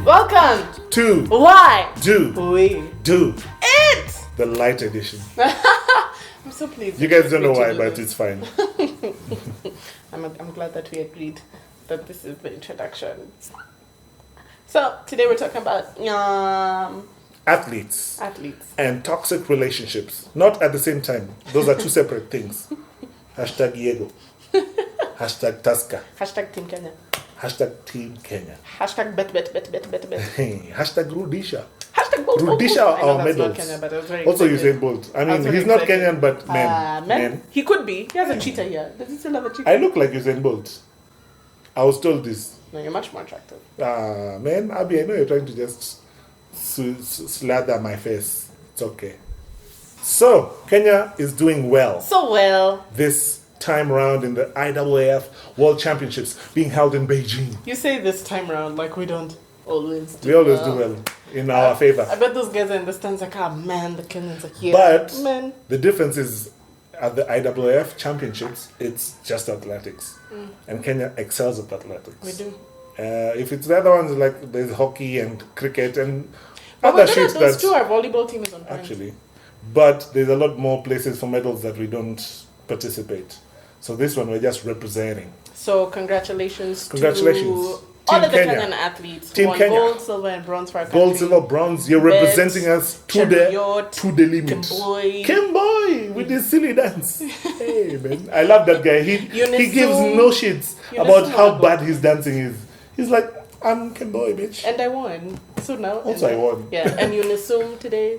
Welcome to Why Do We Do It. the light edition. I'm so pleased. You guys don't know why, but it's fine. I'm glad that we agreed that this is the introduction. So today we're talking about Athletes athletes. and toxic relationships. Not at the same time. Those are two separate things. Hashtag Yego. Hashtag Tusker. Hashtag Team Kenya. Hashtag Team Kenya. Hashtag bet. Hashtag Rudisha. Hashtag Bolt. Rudisha I know our that's not medals. Kenya, but I was very Also excited. Usain Bolt. I I was mean, very he's not excited. Kenyan, but man. He could be. He has a cheetah here. Does he still have a cheetah? I look like Usain Bolt. I was told this. No, you're much more attractive. Man, Abby, I know you're trying to just slather my face. It's okay. So, Kenya is doing well So well. this time round in the IAAF World Championships being held in Beijing. You say this time around like we don't always do We always do well in our favor. I bet those guys are in the stands like, ah, man, the Kenyans are here. But man. the difference is at the IAAF Championships, it's just athletics. And Kenya excels at athletics. We do. If it's the other ones, like there's hockey and cricket and But other we're good shit at those that too. Our volleyball team is on point. actually, but there's a lot more places for medals that we don't participate. So this one we're just representing. So congratulations Congratulations. to all Team of the Kenya. Kenyan athletes Team who won Kenya. gold, silver, and bronze for our country. Gold, silver, bronze. You're Bet, representing us to the limit. Kimboy. Kimboy with this silly dance. Hey man, I love that guy. He gives no shits about how bad his dancing is. He's like, I'm Kimboy, bitch. And I won. So now. Also, I won. Yeah, and Unisum today,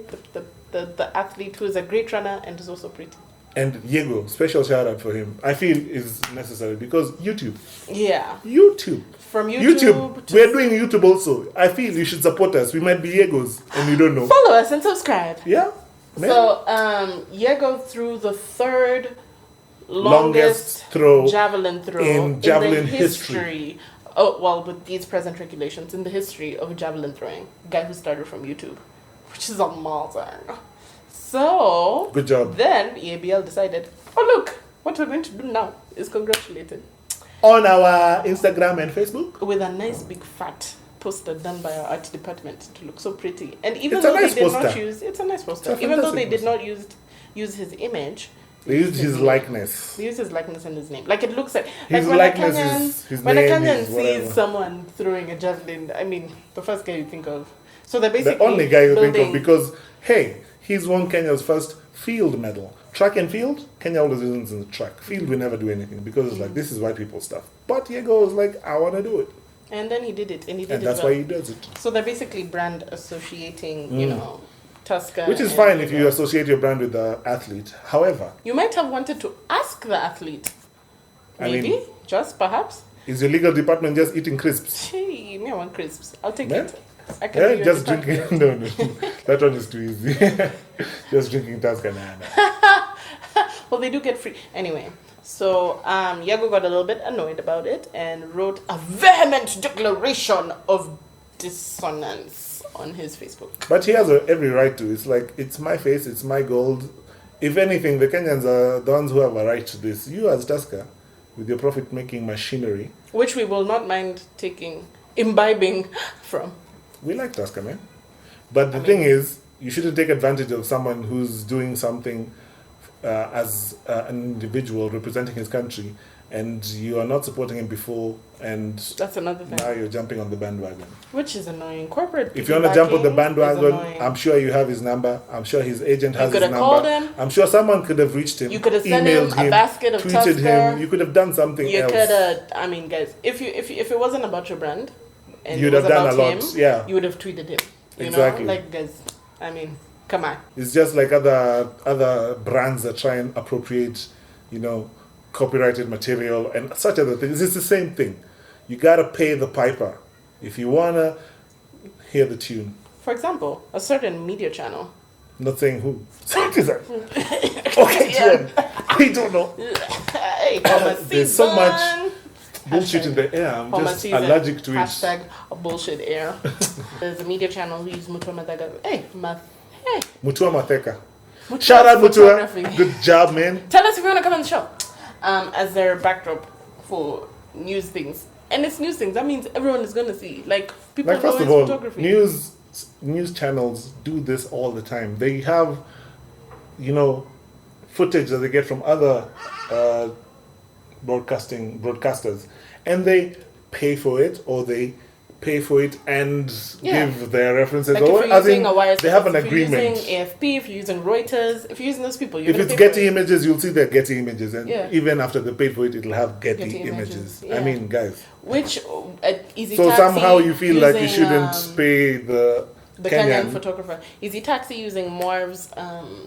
the athlete who is a great runner and is also pretty. And Yego, special shout out for him. I feel is necessary because YouTube. Yeah. YouTube. From YouTube. to We're doing YouTube also. I feel you should support us. We might be Yegos and you don't know. follow us and subscribe. Yeah. Man. So, Yego threw the third longest throw javelin throw in javelin the history. Oh, well, with these present regulations, in the history of javelin throwing. Guy who started from YouTube, which is amazing. So, Good job. then EABL decided, oh, look, what we're going to do now is congratulated. On our Instagram and Facebook. With a nice big fat poster done by our art department to look so pretty. And even It's a though nice they did poster. not use, it's a nice poster. It's a Even though they fantastic did not use his image, They used his likeness. they used his likeness and his name. Like it looks like His when likeness a Kenyan, is his when a name Kenyan is whatever. sees someone throwing a javelin, I mean, the first guy you think of. So they're basically The only guy you think of building- because, hey, he's won Kenya's first field medal. Track and field, Kenya always wins in the track. Field, we never do anything because it's like, this is white people stuff. But Yego was like, I want to do it. And then he did it, and he did And it that's well. why he does it. So they're basically brand associating, you know, Tusker. Which is and fine if you Yego. associate your brand with the athlete. However, You might have wanted to ask the athlete. I Maybe, mean- just perhaps. is your legal department just eating crisps? Hey, me, I want crisps. I'll take Man. it. I can Yeah, be your just department. drinking. No. That one is too easy. Just drinking Tusker. Nah. Well, they do get free. Anyway, so Yego got a little bit annoyed about it and wrote a vehement declaration of dissonance on his Facebook. But he has every right to. It's like, it's my face, it's my gold. If anything, the Kenyans are the ones who have a right to this. You as Tusker, with your profit-making machinery, Which we will not mind imbibing from. we like Tusker, man. But the thing is, you shouldn't take advantage of someone who's doing something as an individual representing his country, and you are not supporting him before, and That's another thing. now you're jumping on the bandwagon. Which is annoying. Corporate If you want to jump on the piggybacking is bandwagon, annoying. I'm sure you have his number. I'm sure his agent has his could have number. called him. I'm sure someone could have reached him. You could have sent him emailed a basket of tweeted Tusker. him. You could have done something You else. could have, I mean, guys, if it wasn't about your brand, and You'd it was have done about a lot, him, yeah. you would have tweeted him. You Exactly. know, like, guys, I mean, come on. It's just like other brands that try and appropriate, copyrighted material and such other things. It's the same thing. You gotta pay the piper if you wanna hear the tune. For example, a certain media channel. Not saying who. Okay, Jen. I don't know. Hey, There's so much bullshit in the air. I'm just allergic to it. Hashtag bullshit air. There's a media channel who uses Mutua Madaga. Hey. Mutua Mateka. Mutua Shout out Mutua. photography. Good job, man. Tell us if you want to come on the show. As their backdrop for news things. And it's news things. That means everyone is going to see. Like, people Like, know first it's of all, photography. news channels do this all the time. They have, footage that they get from other broadcasters, and they pay for it, or they pay for it and give their references. Like, or if you're using a wire they have an service, agreement. If you're using AFP, if you're using Reuters, if you're using those people, you're If going to it's pay Getty for it. Images, you'll see their Getty Images, and Yeah. even after they paid for it, it'll have Getty Images, Images. yeah. I mean, guys. Which, Easy So Taxi somehow you feel like you using, shouldn't pay the Kenyan photographer. Easy Taxi using Marv's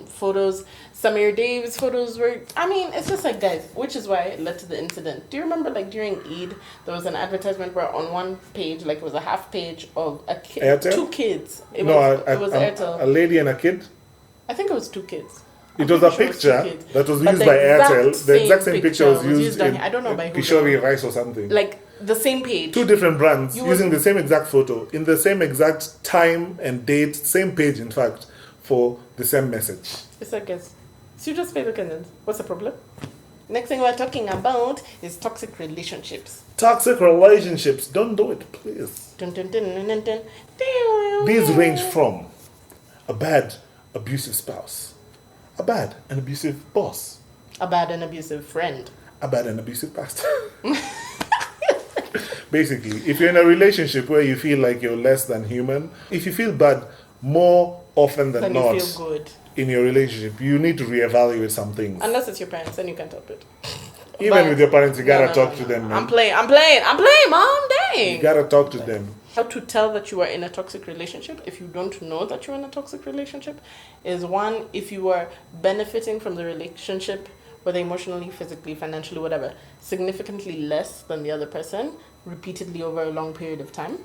photos. Samir Dave's photos were... I mean, it's just like, guys, which is why it led to the incident. Do you remember, like, during Eid, there was an advertisement where on one page, like, it was a half page of a kid, Airtel? 2 kids. It No, was Airtel. a lady and a kid. I think it was 2 kids. It I'm was a pretty sure it picture was 2 kids. that was But used by Airtel. The exact same picture was used on in here. I don't know by who. Kishori Rice or something. Like, the same page. 2 different brands You using would- the same exact photo in the same exact time and date, same page in fact, for the same message. It's like, guys, so you just pay the Kenyans. What's the problem? Next thing we're talking about is toxic relationships. Toxic relationships, don't do it, please. Dun, dun, dun, dun, dun, dun. These range from a bad, abusive spouse, a bad and abusive boss, A bad and abusive friend. a bad and abusive pastor. Basically, if you're in a relationship where you feel like you're less than human, if you feel bad more often than Then not you feel good. in your relationship, you need to reevaluate some things. Unless it's your parents, then you can't help it. Even But- with your parents, you gotta No, talk no, to no. them, man. I'm playing, Mom, dang. You gotta talk to them. How to tell that you are in a toxic relationship if you don't know that you're in a toxic relationship is, one, if you are benefiting from the relationship, whether emotionally, physically, financially, whatever, significantly less than the other person, repeatedly over a long period of time.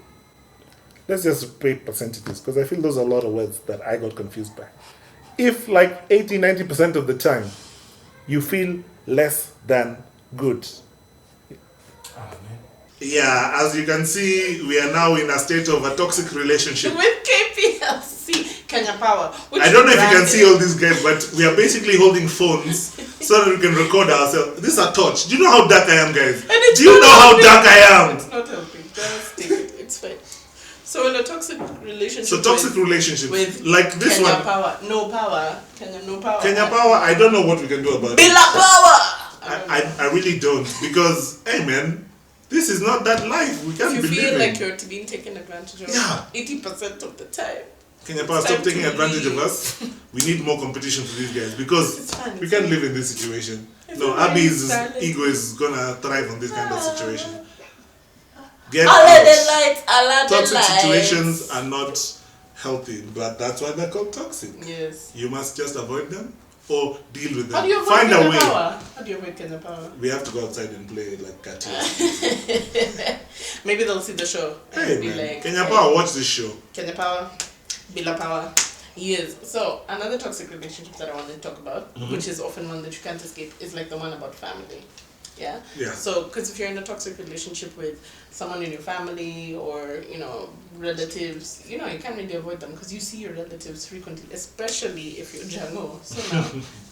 Let's just pay percentages, because I feel those are a lot of words that I got confused by. If like 80-90% of the time you feel less than good. Yeah, as you can see, we are now in a state of a toxic relationship. With KPLC, Kenya Power. Which I don't know if you can brand see is- all these guys, but we are basically holding phones so that we can record ourselves. This is a torch. Do you know how dark I am, guys? And it's Do you not know how helping. dark I am? It's not helping. Just take it. It's fine. So in a toxic relationship. So toxic relationships, like this Kenya one, Power, no power. Kenya no power. Kenya Power. I don't know what we can do about Bila it. power. I really don't, because hey man, this is not that life. We can't If you believe feel it. like you're being taken advantage of, Yeah. 80% of the time. Kenya Power, It's stop time taking to advantage of leave. us. We need more competition for these guys, because It's fun, we it's can't fun. live in this situation. It's No, fine, Abby's darling. ego is gonna thrive on this kind of situation. Get All of the out. lights, all of the Toxic lights. situations are not healthy, but that's why they're called toxic. Yes. You must just avoid them or deal with them. How do you avoid Find a Kenya way. Power? How do you avoid Kenya Power? We have to go outside and play like cartoons. Maybe they'll see the show and Hey be man, like, Kenya hey, Power, watch this show. Kenya Power, Bila Power. Yes. So another toxic relationship that I want to talk about, which is often one that you can't escape, is like the one about family. Yeah. Yeah. So, because if you're in a toxic relationship with someone in your family or relatives, you can't really avoid them because you see your relatives frequently, especially if you're Jango. So now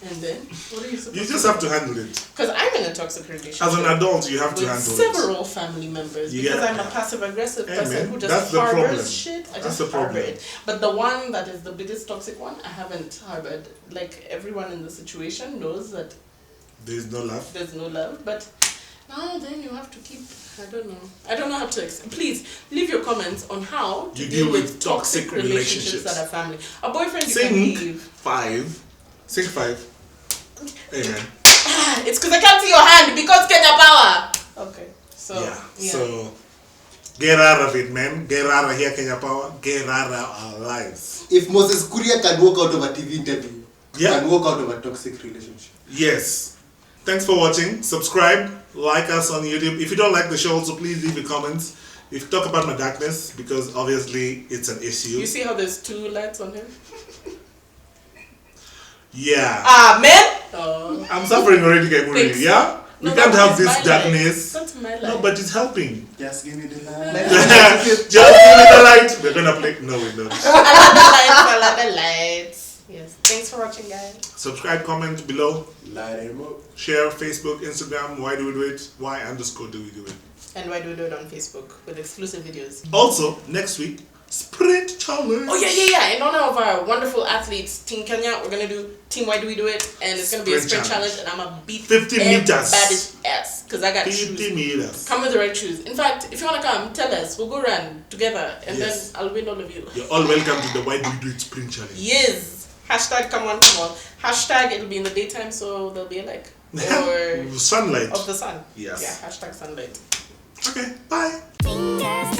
and then, what are you supposed You to just do? have to handle it. Because I'm in a toxic relationship. As an adult, you have to with handle it. several family members Yeah. because I'm a passive aggressive Hey, person man, who that's just the problem. harbors shit. I That's just the harbor problem. it. But the one that is the biggest toxic one, I haven't harbored. Like everyone in the situation knows that There's no love. there's no love, but now then you have to keep. I don't know how to. Please leave your comments on how to You deal deal with with toxic toxic relationships that are family. A boyfriend you can Sync leave. 5. Sync 5. Amen. It's because I can't see your hand because Kenya Power. Okay, so Yeah. So get out of it, man. Get out of here, Kenya Power. Get out of our lives. If Moses Kuria can walk out of a TV interview, Yeah. can walk out of a toxic relationship. Yes. Thanks for watching. Subscribe, like us on YouTube. If you don't like the show, also please leave your comments. If you talk about my darkness, because obviously it's an issue. you see how there's 2 lights on him? Yeah. Amen. Oh. I'm suffering already, Kaimuri. Thanks. Yeah? We No, can't that have is this my darkness. light. That's my light. No, but it's helping. Just give me the Just give me the light. We're gonna play. No, we don't. I love the lights. Yes. Thanks for watching, guys. Subscribe, comment below, light. share Facebook, Instagram. Why do we do it? Why_do we do it? And why do we do it on Facebook with exclusive videos? Also, next week, sprint challenge. Oh yeah. In honor of our wonderful athletes, Team Kenya, we're gonna do Team Why Do We Do It, and it's gonna be a sprint challenge, and I'm gonna beat 50 meters. everybody's ass because I got 50 shoes. meters. Come with the right shoes. In fact, if you wanna come, tell us. We'll go run together, and Yes. then I'll win all of you. You're all welcome to the Why Do We Do It sprint challenge. Yes. Hashtag come on. Hashtag it'll be in the daytime, so there'll be a like or Sunlight. of the sun. Yes. Yeah. Hashtag sunlight. Okay, bye. Fingers